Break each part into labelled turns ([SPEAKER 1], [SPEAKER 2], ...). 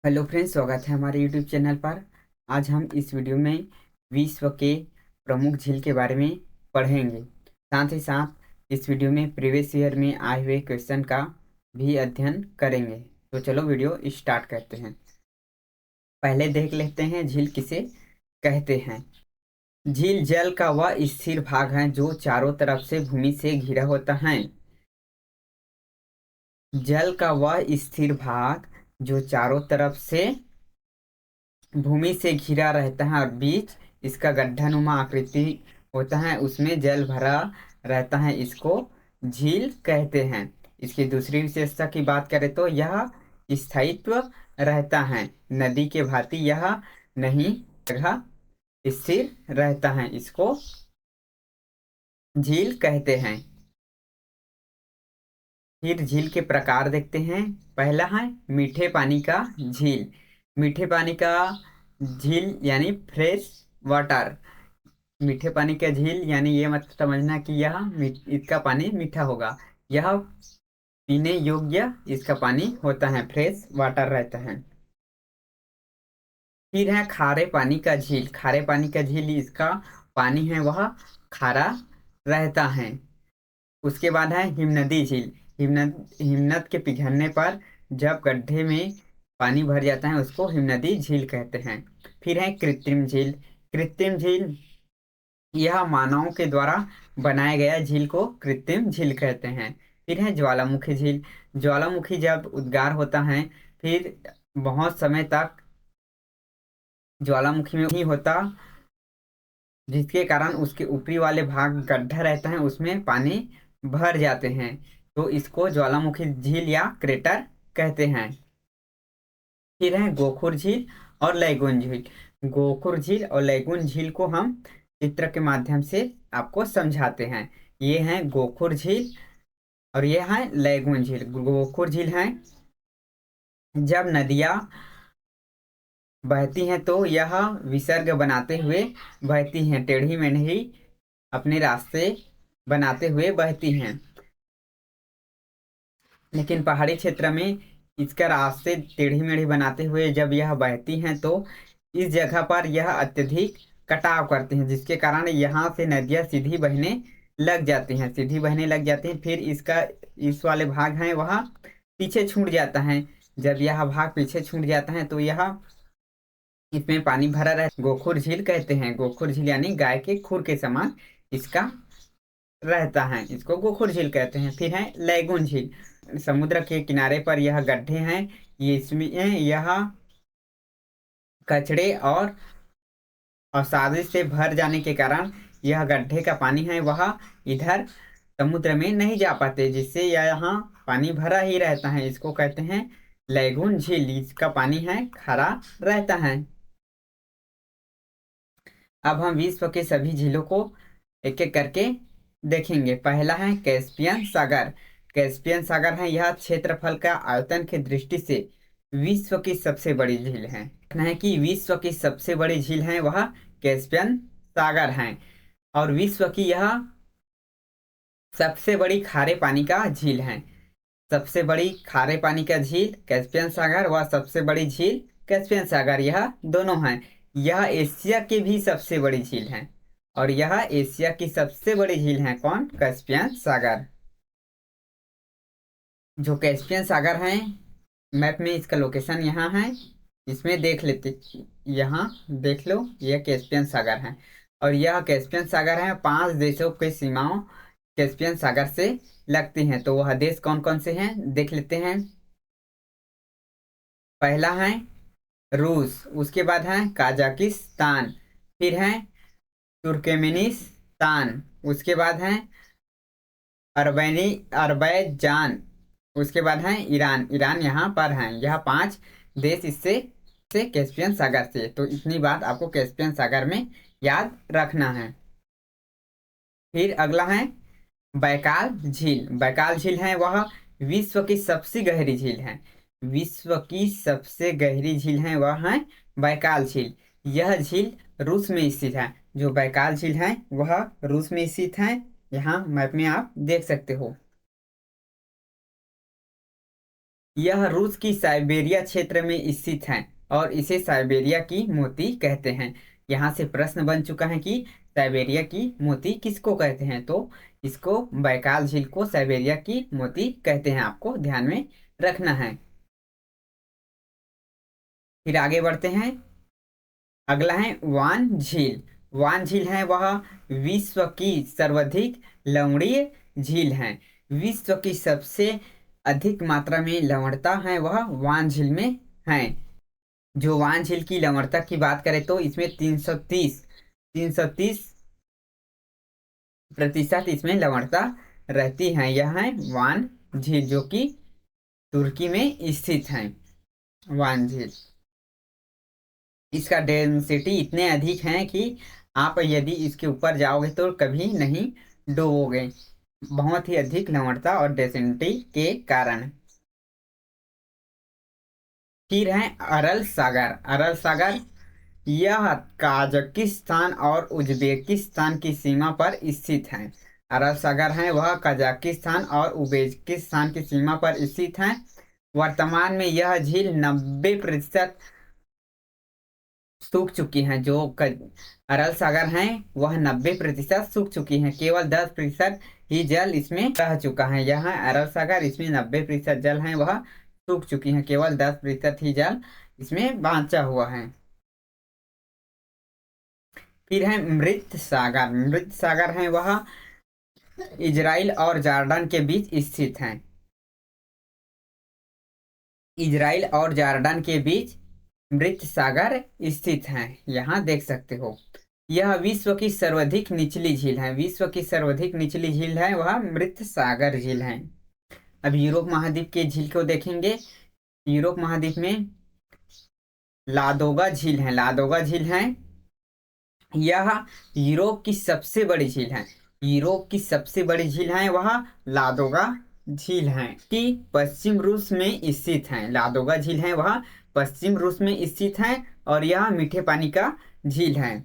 [SPEAKER 1] Hello friends, स्वागत है हमारे यूट्यूब चैनल पर। आज हम इस वीडियो में विश्व के प्रमुख झील के बारे में पढ़ेंगे। साथ ही साथ इस वीडियो में प्रीवियस ईयर में आए हुए क्वेश्चन का भी अध्ययन करेंगे। तो चलो वीडियो स्टार्ट करते हैं। पहले देख लेते हैं झील किसे कहते हैं। झील जल का वह स्थिर भाग है जो चारों तरफ से भूमि से घिरा होता है। जल का वह स्थिर भाग जो चारों तरफ से भूमि से घिरा रहता है और बीच इसका गड्ढानुमा आकृति होता है, उसमें जल भरा रहता है, इसको झील कहते हैं। इसकी दूसरी विशेषता की बात करें तो यह स्थायित्व रहता है, नदी के भांति यह नहीं जगह स्थिर रहता है, इसको झील कहते हैं। फिर झील के प्रकार देखते हैं। पहला है मीठे पानी का झील। मीठे पानी का झील यानी फ्रेश वाटर। मीठे पानी का झील यानी ये मत समझना कि यह इसका पानी मीठा होगा। यह पीने योग्य इसका पानी होता है, फ्रेश वाटर रहता है। फिर है खारे पानी का झील। खारे पानी का झील, इसका पानी है वह खारा रहता है। उसके बाद है हिमनदी झील। हिमनद के पिघलने पर जब गड्ढे में पानी भर जाता है उसको हिमनदी झील कहते हैं। फिर है कृत्रिम झील। कृत्रिम झील यह मानवों के द्वारा बनाया गया झील को कृत्रिम झील कहते हैं। फिर है ज्वालामुखी झील। ज्वालामुखी जब उद्गार होता है फिर बहुत समय तक ज्वालामुखी में नहीं होता, जिसके कारण उसके ऊपरी वाले भाग गड्ढा रहता है, उसमें पानी भर जाते हैं, तो इसको ज्वालामुखी झील या क्रेटर कहते हैं। फिर है गोखुर झील और लैगून झील। गोखुर झील और लैगून झील को हम चित्र के माध्यम से आपको समझाते हैं। ये है गोखुर झील और ये है लैगून झील। गोखुर झील है जब नदियां बहती हैं तो यह विसर्ग बनाते हुए बहती हैं, टेढ़ी मेढ़ी अपने रास्ते बनाते हुए बहती हैं। लेकिन पहाड़ी क्षेत्र में इसका रास्ते टेढ़ी मेढ़ी बनाते हुए जब यह बहती हैं तो इस जगह पर यह अत्यधिक कटाव करते हैं, जिसके कारण यहाँ से नदियाँ सीधी बहने लग जाती हैं, सीधी बहने लग जाती हैं। फिर इसका इस वाले भाग है वह पीछे छूट जाता है। जब यह भाग पीछे छूट जाता है तो यह इसमें पानी भरा रहता, गोखुर झील कहते हैं। गोखुर झील यानी गाय के खुर के समान इसका रहता है, इसको गोखुर झील कहते हैं। फिर है लैगून झील। समुद्र के किनारे पर यह गड्ढे हैं, ये इसमें यह कचड़े और अवसादी से भर जाने के कारण यह गड्ढे का पानी है वह इधर समुद्र में नहीं जा पाते, जिससे यहाँ पानी भरा ही रहता है, इसको कहते हैं लैगून झील। इसका पानी है खारा रहता है। अब हम विश्व के सभी झीलों को एक एक करके देखेंगे। पहला है कैस्पियन सागर। कैस्पियन सागर है यह क्षेत्रफल का आयतन की दृष्टि से विश्व की सबसे बड़ी झील है। कहना है कि विश्व की सबसे बड़ी झील है वह कैस्पियन सागर है, और विश्व की यह सबसे बड़ी खारे पानी का झील है। सबसे बड़ी खारे पानी का झील कैस्पियन सागर व सबसे बड़ी झील कैस्पियन सागर, यह दोनों हैं। यह एशिया की भी सबसे बड़ी झील है, और यह एशिया की सबसे बड़ी झील है कौन? कैस्पियन सागर। जो कैस्पियन सागर है, मैप में इसका लोकेशन यहाँ है, इसमें देख लेते, यहाँ देख लो, यह कैस्पियन सागर है। और यह कैस्पियन सागर है 5 देशों की सीमाओं कैस्पियन सागर से लगती हैं। तो वह देश कौन कौन से हैं देख लेते हैं। पहला है रूस, उसके बाद है काजाकिस्तान, फिर है तुर्कमेनिस्तान, उसके बाद है अरबैनी अरबैजान, उसके बाद है ईरान। ईरान यहाँ पर है। यह 5 देश इससे से कैस्पियन सागर से। तो इतनी बात आपको कैस्पियन सागर में याद रखना है। फिर अगला है बैकाल झील। बैकाल झील है वह विश्व की सबसे गहरी झील है। विश्व की सबसे गहरी झील है वह है बैकाल झील। यह झील रूस में स्थित है। जो बैकाल झील है वह रूस में स्थित है, यहाँ मैप में आप देख सकते हो। यह रूस की साइबेरिया क्षेत्र में स्थित है और इसे साइबेरिया की मोती कहते हैं। यहाँ से प्रश्न बन चुका है कि साइबेरिया की मोती किसको कहते हैं, तो इसको बैकाल झील को साइबेरिया की मोती कहते हैं, आपको ध्यान में रखना है। फिर आगे बढ़ते हैं। अगला है वान झील। वान झील है वह विश्व की सर्वाधिक लवणीय झील है। विश्व की सबसे अधिक मात्रा में लवणता है वह वान झील में है। जो वान झील की लवणता की बात करें तो इसमें 330% इसमें लवणता रहती है। यह है वान झील जो कि तुर्की में स्थित है। वान झील, इसका डेंसिटी इतने अधिक है कि आप यदि इसके ऊपर जाओगे तो कभी नहीं डूबोगे, बहुत ही अधिक लवणता और डेंसिटी के कारण। फिर है अरल सागर। अरल सागर यह काजाकिस्तान और उज्बेकिस्तान की सीमा पर स्थित है। अरब सागर है वह कजाकिस्तान और उज्बेकिस्तान की सीमा पर स्थित है। वर्तमान में यह झील 90% सूख चुकी है। जो अरल सागर है वह 90% सूख चुकी है, केवल 10% ही जल इसमें रह चुका है। यह अरल सागर, इसमें 90% जल है वह सूख चुकी है, केवल 10% ही जल इसमें बांचा हुआ है। फिर है मृत सागर। मृत सागर है वह इजराइल और जॉर्डन के बीच स्थित है। इजराइल और जॉर्डन के बीच मृत सागर स्थित है, यहाँ देख सकते हो। यह विश्व की सर्वाधिक निचली झील है। विश्व की सर्वाधिक निचली झील है वह मृत सागर झील है। अब यूरोप महाद्वीप के झील को देखेंगे। यूरोप महाद्वीप में लादोगा झील है। लादोगा झील है यह यूरोप की सबसे बड़ी झील है। यूरोप की सबसे बड़ी झील है वह लादोगा झील है कि पश्चिम रूस में स्थित है। लादोगा झील है वह पश्चिम रूस में स्थित है और यह मीठे पानी का झील है।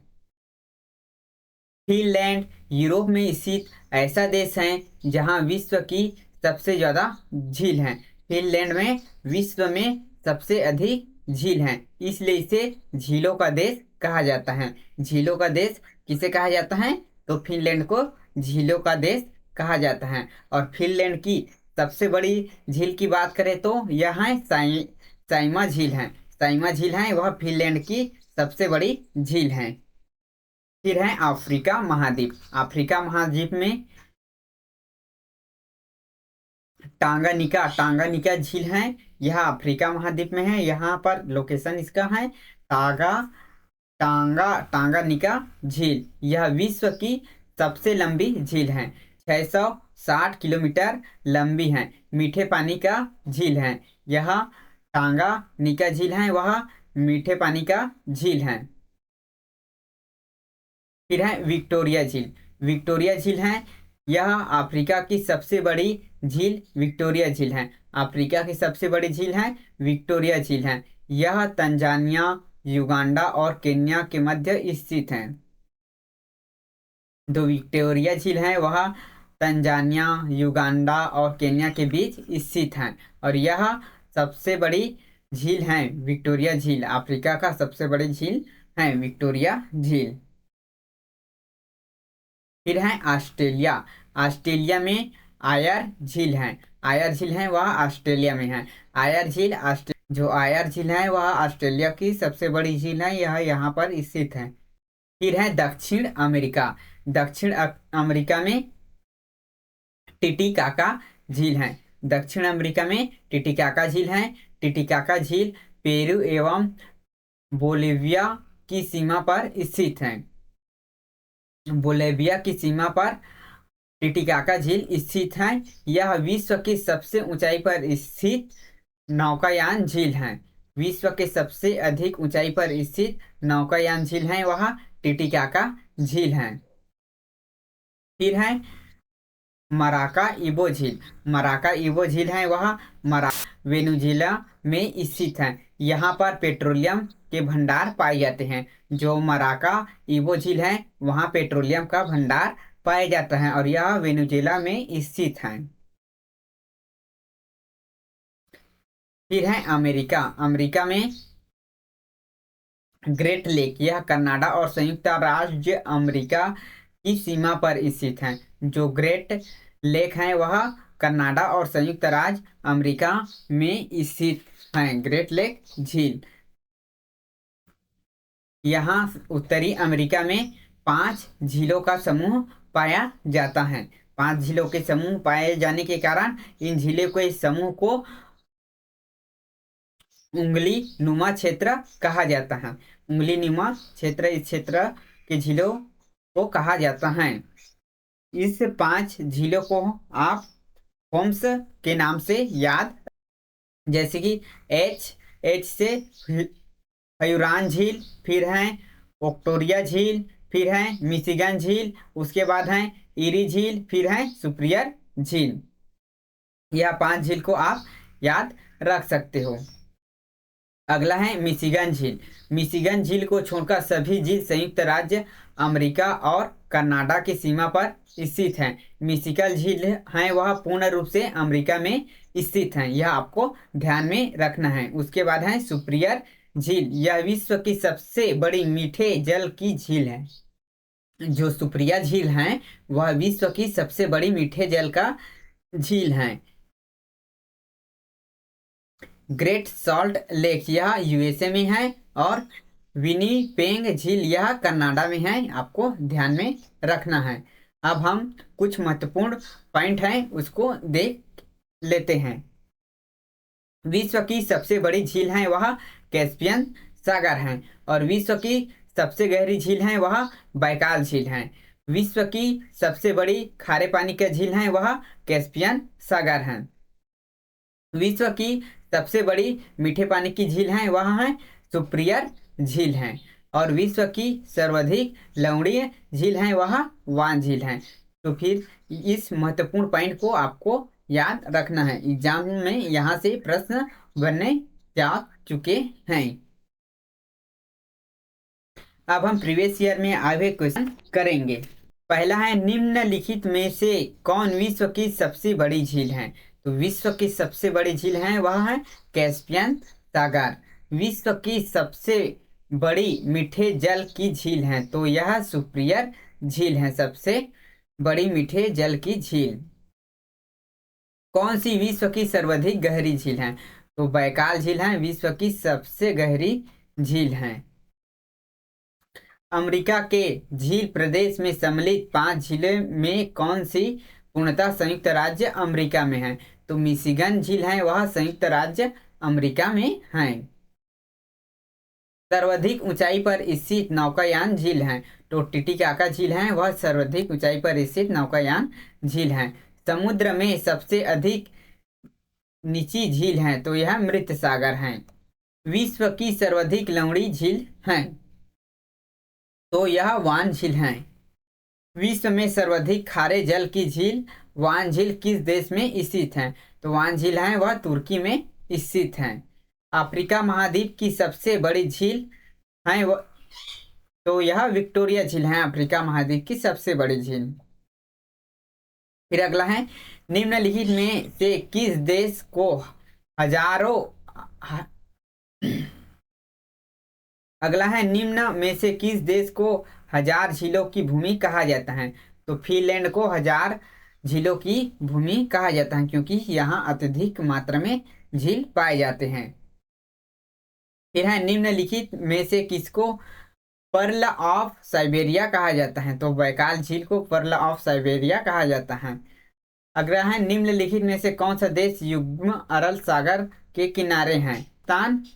[SPEAKER 1] फिनलैंड यूरोप में स्थित ऐसा देश है जहां विश्व की सबसे ज्यादा झील है। फिनलैंड में विश्व में सबसे अधिक झील है, इसलिए इसे झीलों का देश कहा जाता है। झीलों का देश किसे कहा जाता है, तो फिनलैंड को झीलों का देश कहा जाता है। और फिनलैंड की सबसे बड़ी झील की बात करें तो यह है साइमा झील है। साइमा झील है वह फिनलैंड की सबसे बड़ी झील है। फिर है अफ्रीका महाद्वीप। अफ्रीका महाद्वीप में टांगानिका टांगानिका झील है। यह अफ्रीका महाद्वीप में है। यहाँ पर लोकेशन इसका है टांगानिका झील। यह विश्व की सबसे लंबी झील है, 660 किलोमीटर लंबी है, मीठे पानी का झील है। यह टांगानिका झील है वह मीठे पानी का झील है। फिर है विक्टोरिया झील। विक्टोरिया झील है यह अफ्रीका की सबसे बड़ी झील विक्टोरिया झील है। अफ्रीका की सबसे बड़ी झील है विक्टोरिया झील है। यह तंजानिया, युगांडा और केन्या के मध्य स्थित है। जो विक्टोरिया झील है वह तंजानिया, युगांडा और केन्या के बीच स्थित है और यह सबसे बड़ी झील है। विक्टोरिया झील अफ्रीका का सबसे बड़ी झील है, विक्टोरिया झील। फिर है ऑस्ट्रेलिया। ऑस्ट्रेलिया में आयर झील है। आयर झील है वह ऑस्ट्रेलिया में है। आयर झील जो आयर झील है वह ऑस्ट्रेलिया की सबसे बड़ी झील है, यह यहाँ पर स्थित है। फिर है दक्षिण अमेरिका। अमेरिका में टिटिकाका झील है। दक्षिण अमेरिका में टिटिकाका झील है। टिटिकाका झील पेरू एवं बोलिविया की सीमा पर स्थित है। बोलिविया की सीमा पर टिटिकाका झील स्थित है। यह विश्व की सबसे ऊंचाई पर स्थित नौकायान झील है। विश्व के सबसे अधिक ऊंचाई पर स्थित नौकायान झील है वह टिटिकाका झील है। फिर है मराका इबो झील। मराका इबो झील है वह वेनेजुएला में स्थित है। यहाँ पर पेट्रोलियम के भंडार पाए जाते हैं। जो मराका इबो झील है वहाँ पेट्रोलियम का भंडार पाया जाता है और यह वेनेजुएला में स्थित है। फिर है अमेरिका। अमेरिका में ग्रेट लेक, यह कनाडा और संयुक्त राज्य अमेरिका की सीमा पर स्थित है। जो ग्रेट लेक है वह कनाडा और संयुक्त राज्य अमेरिका में स्थित है। ग्रेट लेक झील, यहाँ उत्तरी अमेरिका में 5 झीलों का समूह पाया जाता है। 5 झीलों के समूह पाए जाने के कारण इन झीलों के इस समूह को उंगली नुमा क्षेत्र कहा जाता है। उंगली नुमा क्षेत्र, इस क्षेत्र के झीलों को कहा जाता है। इस 5 झीलों को आप होम्स के नाम से याद, जैसे कि एच से हयूरान झील, फिर है विक्टोरिया झील, फिर है मिशिगन झील, उसके बाद है इरी झील, फिर है सुपिरियर झील। यह 5 झील को आप याद रख सकते हो। अगला है मिशिगन झील। मिशिगन झील को छोड़कर सभी झील संयुक्त राज्य अमेरिका और कनाडा की सीमा पर स्थित है। मिशिगन झील है वह पूर्ण रूप से अमेरिका में स्थित है, यह आपको ध्यान में रखना है। उसके बाद है सुपिरियर झील, यह विश्व की सबसे बड़ी मीठे जल की झील है। जो सुपिरियर झील है वह विश्व की सबसे बड़ी मीठे जल का झील है। ग्रेट सॉल्ट लेक, यह यूएसए में है, और विनीपेग झील यह कनाडा में है, आपको ध्यान में रखना है। अब हम कुछ महत्वपूर्ण पॉइंट हैं उसको देख लेते हैं। विश्व की सबसे बड़ी झील है वह कैस्पियन सागर है, और विश्व की सबसे गहरी झील है वह बैकाल झील है। विश्व की सबसे बड़ी खारे पानी का झील है वह कैस्पियन सागर है। विश्व की सबसे बड़ी मीठे पानी की झील है वह है सुपिरियर झील है, और विश्व की सर्वाधिक लवणीय झील है वह वान झील है। तो फिर इस महत्वपूर्ण पॉइंट को आपको याद रखना है, एग्जाम में यहाँ से प्रश्न बनने जा चुके हैं। अब हम प्रीवियस ईयर में आए हुए क्वेश्चन करेंगे। पहला है निम्नलिखित में से कौन विश्व की सबसे बड़ी झील है। तो विश्व की सबसे बड़ी झील है वह है कैस्पियन सागर। विश्व की सबसे बड़ी मीठे जल की झील है तो यह सुपिरियर झील है, सबसे बड़ी मीठे जल की झील। कौन सी विश्व की सर्वाधिक गहरी झील है। तो बैकाल झील है विश्व की सबसे गहरी झील है। अमेरिका के झील प्रदेश में सम्मिलित 5 झीलों में कौन सी पूर्णतः संयुक्त राज्य अमेरिका में है। तो मिशिगन झील है वह संयुक्त राज्य अमेरिका में है। सर्वाधिक ऊंचाई पर स्थित नौकायान झील है। तो टिटिकाका झील है वह सर्वाधिक ऊंचाई पर स्थित नौकायान झील है। समुद्र में सबसे अधिक निची झील है तो यह मृत सागर है। विश्व की सर्वाधिक लंबी झील है तो यह वान झील है। विश्व में सर्वाधिक खारे जल की झील वान झील किस देश में स्थित है। तो वान झील है वह तुर्की में स्थित है। अफ्रीका महाद्वीप की सबसे बड़ी झील है वह, तो यह विक्टोरिया झील है अफ्रीका महाद्वीप की सबसे बड़ी झील। फिर अगला है निम्नलिखित में से किस देश को हजारों अगला है निम्न में से किस देश को 1000 झीलों की भूमि कहा जाता है। तो फिनलैंड को 1000 झीलों की भूमि कहा जाता है क्योंकि यहाँ अत्यधिक मात्रा में झील पाए जाते हैं। फिर है निम्नलिखित में से किसको पर्ल ऑफ साइबेरिया कहा जाता है। तो बैकाल झील को पर्ल ऑफ साइबेरिया कहा जाता है। अगला है निम्नलिखित में से कौन सा देश युग्म अरल सागर के किनारे है।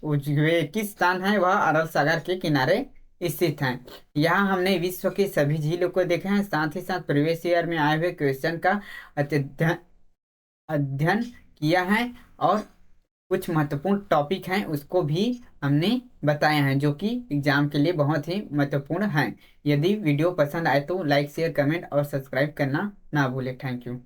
[SPEAKER 1] उज्बेकिस्तान है वह अरल सागर के किनारे स्थित है। यहाँ हमने विश्व के सभी झीलों को देखा है, साथ ही साथ प्रीवियस ईयर में आए हुए क्वेश्चन का अध्ययन किया है, और कुछ महत्वपूर्ण टॉपिक हैं उसको भी हमने बताया है जो कि एग्जाम के लिए बहुत ही महत्वपूर्ण हैं। यदि वीडियो पसंद आए तो लाइक शेयर कमेंट और सब्सक्राइब करना ना भूलें। Thank you.